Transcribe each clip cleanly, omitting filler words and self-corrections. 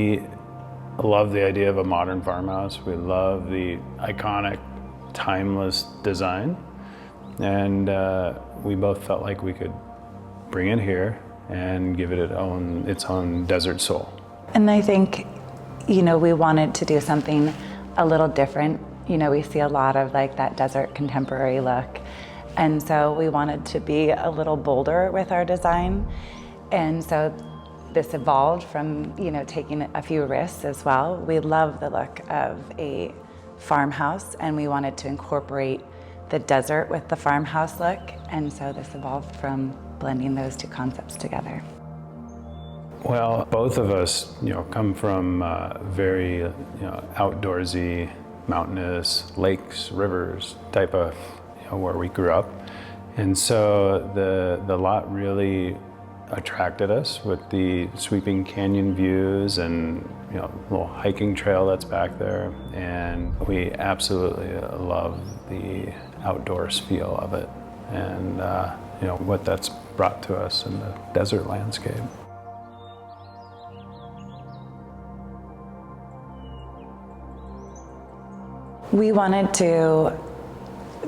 We love the idea of a modern farmhouse. We love the iconic, timeless design. And we both felt like we could bring it here and give it its own desert soul. And I think, we wanted to do something a little different. We see a lot of like that desert contemporary look. And so we wanted to be a little bolder with our design. And so this evolved from, taking a few risks as well. We love the look of a farmhouse, and we wanted to incorporate the desert with the farmhouse look. And so this evolved from blending those two concepts together. Well, both of us, come from very, outdoorsy, mountainous, lakes, rivers type of, where we grew up. And so the lot really attracted us with the sweeping canyon views and, little hiking trail that's back there. And we absolutely love the outdoors feel of it and, what that's brought to us in the desert landscape. We wanted to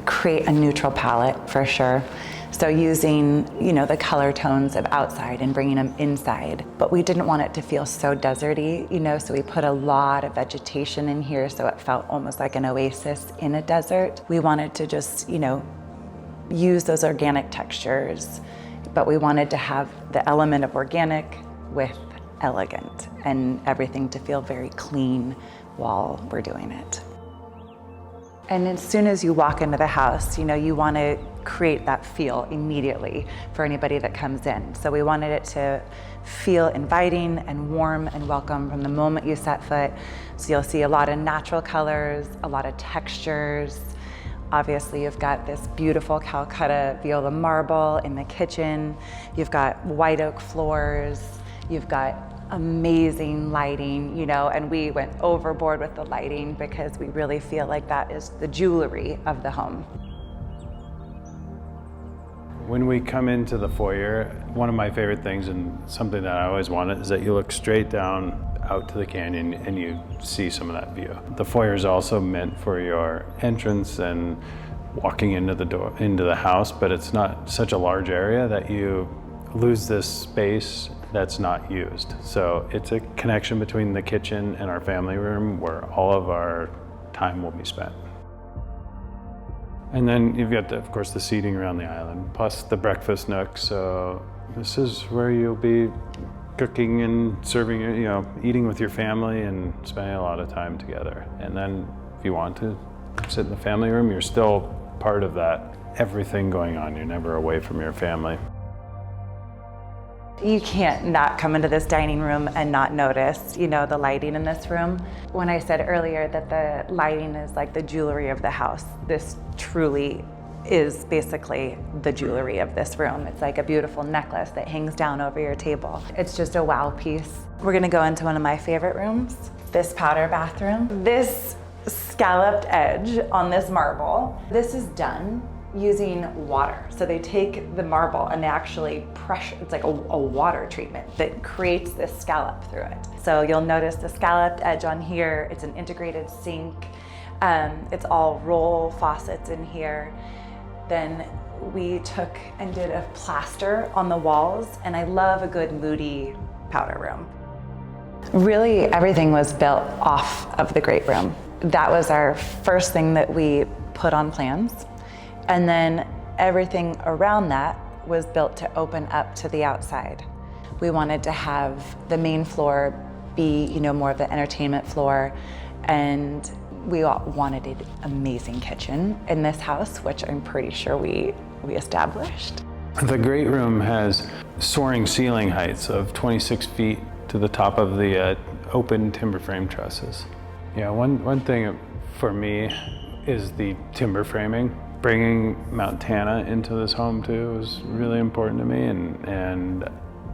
create a neutral palette for sure. So using, the color tones of outside and bringing them inside. But we didn't want it to feel so deserty, so we put a lot of vegetation in here so it felt almost like an oasis in a desert. We wanted to just, use those organic textures, but we wanted to have the element of organic with elegant and everything to feel very clean while we're doing it. And as soon as you walk into the house, you want to create that feel immediately for anybody that comes in. So we wanted it to feel inviting and warm and welcome from the moment you set foot. So you'll see a lot of natural colors, a lot of textures. Obviously, you've got this beautiful Calcutta viola marble in the kitchen. You've got white oak floors. You've got amazing lighting, and we went overboard with the lighting because we really feel like that is the jewelry of the home. When we come into the foyer, one of my favorite things and something that I always wanted is that you look straight down out to the canyon and you see some of that view. The foyer is also meant for your entrance and walking into the house, but it's not such a large area that you lose this space that's not used. So it's a connection between the kitchen and our family room where all of our time will be spent. And then you've got, of course, the seating around the island, plus the breakfast nook. So this is where you'll be cooking and serving, eating with your family and spending a lot of time together. And then if you want to sit in the family room, you're still part of that, everything going on. You're never away from your family. You can't not come into this dining room and not notice, the lighting in this room. When I said earlier that the lighting is like the jewelry of the house, this truly is basically the jewelry of this room. It's like a beautiful necklace that hangs down over your table. It's just a wow piece. We're gonna go into one of my favorite rooms, this powder bathroom. This scalloped edge on this marble, this is done using water. So they take the marble and they actually pressure, it's like a water treatment that creates this scallop through it. So you'll notice the scalloped edge on here. It's an integrated sink. It's all roll faucets in here. Then we took and did a plaster on the walls, and I love a good moody powder room. Really, everything was built off of the great room. That was our first thing that we put on plans. And then everything around that was built to open up to the outside. We wanted to have the main floor be, more of the entertainment floor, and we all wanted an amazing kitchen in this house, which I'm pretty sure we established. The great room has soaring ceiling heights of 26 feet to the top of the open timber frame trusses. Yeah, one thing for me is the timber framing. Bringing Mount Tana into this home too was really important to me, and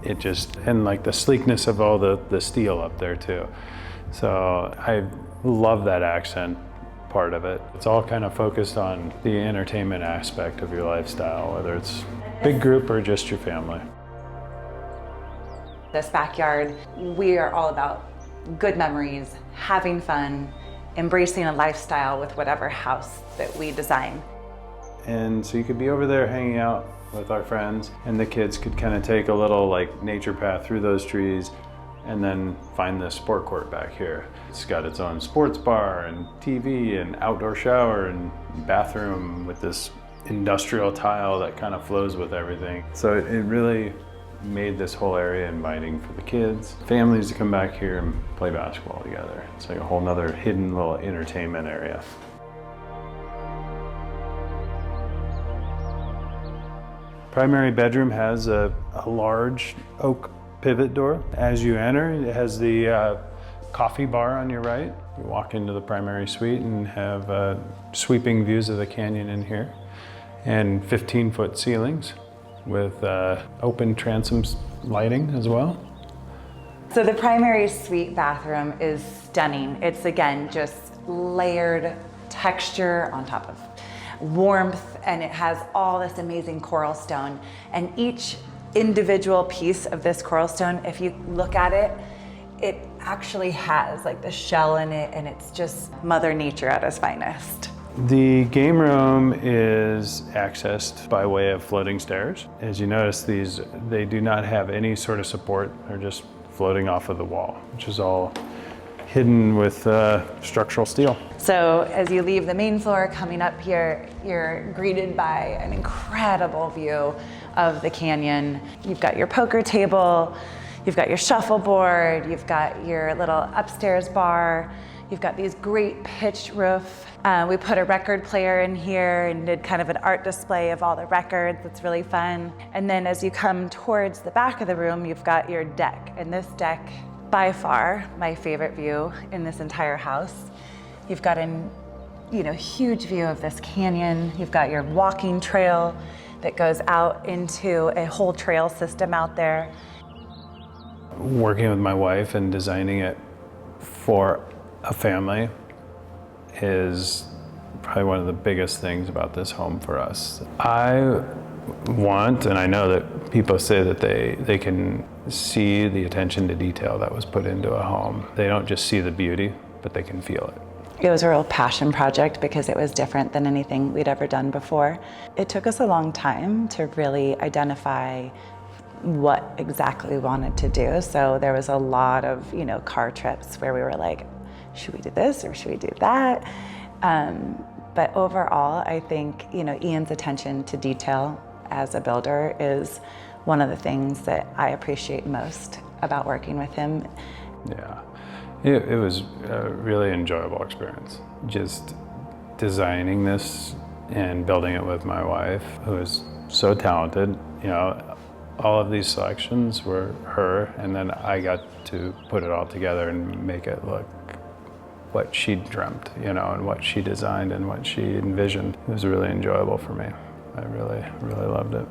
it just, and like the sleekness of all the steel up there too. So I love that accent part of it. It's all kind of focused on the entertainment aspect of your lifestyle, whether it's big group or just your family. This backyard, we are all about good memories, having fun, embracing a lifestyle with whatever house that we design. And so you could be over there hanging out with our friends, and the kids could kind of take a little like nature path through those trees and then find the sport court back here. It's got its own sports bar and TV and outdoor shower and bathroom with this industrial tile that kind of flows with everything. So it really made this whole area inviting for the kids, families to come back here and play basketball together. It's like a whole nother hidden little entertainment area. Primary bedroom has a large oak pivot door. As you enter, it has the coffee bar on your right. You walk into the primary suite and have sweeping views of the canyon in here, and 15-foot ceilings with open transom lighting as well. So the primary suite bathroom is stunning. It's again just layered texture on top of warmth, and it has all this amazing coral stone. And each individual piece of this coral stone, if you look at it, it actually has like the shell in it, and it's just Mother Nature at its finest. The game room is accessed by way of floating stairs. As you notice, they do not have any sort of support. They're just floating off of the wall, which is all hidden with structural steel. So as you leave the main floor, coming up here, you're greeted by an incredible view of the canyon. You've got your poker table, you've got your shuffleboard, you've got your little upstairs bar, you've got these great pitched roof. We put a record player in here and did kind of an art display of all the records. It's really fun. And then as you come towards the back of the room, you've got your deck. And this deck, by far, my favorite view in this entire house. You've got a huge view of this canyon. You've got your walking trail that goes out into a whole trail system out there. Working with my wife and designing it for a family is probably one of the biggest things about this home for us. I want, and I know that people say that they can see the attention to detail that was put into a home. They don't just see the beauty, but they can feel it. It was a real passion project because it was different than anything we'd ever done before. It took us a long time to really identify what exactly we wanted to do. So there was a lot of, car trips where we were like, should we do this or should we do that? But overall, I think, Ian's attention to detail as a builder is one of the things that I appreciate most about working with him. Yeah, it was a really enjoyable experience. Just designing this and building it with my wife, who is so talented. All of these selections were her, and then I got to put it all together and make it look what she dreamt, and what she designed and what she envisioned. It was really enjoyable for me. I really, really loved it.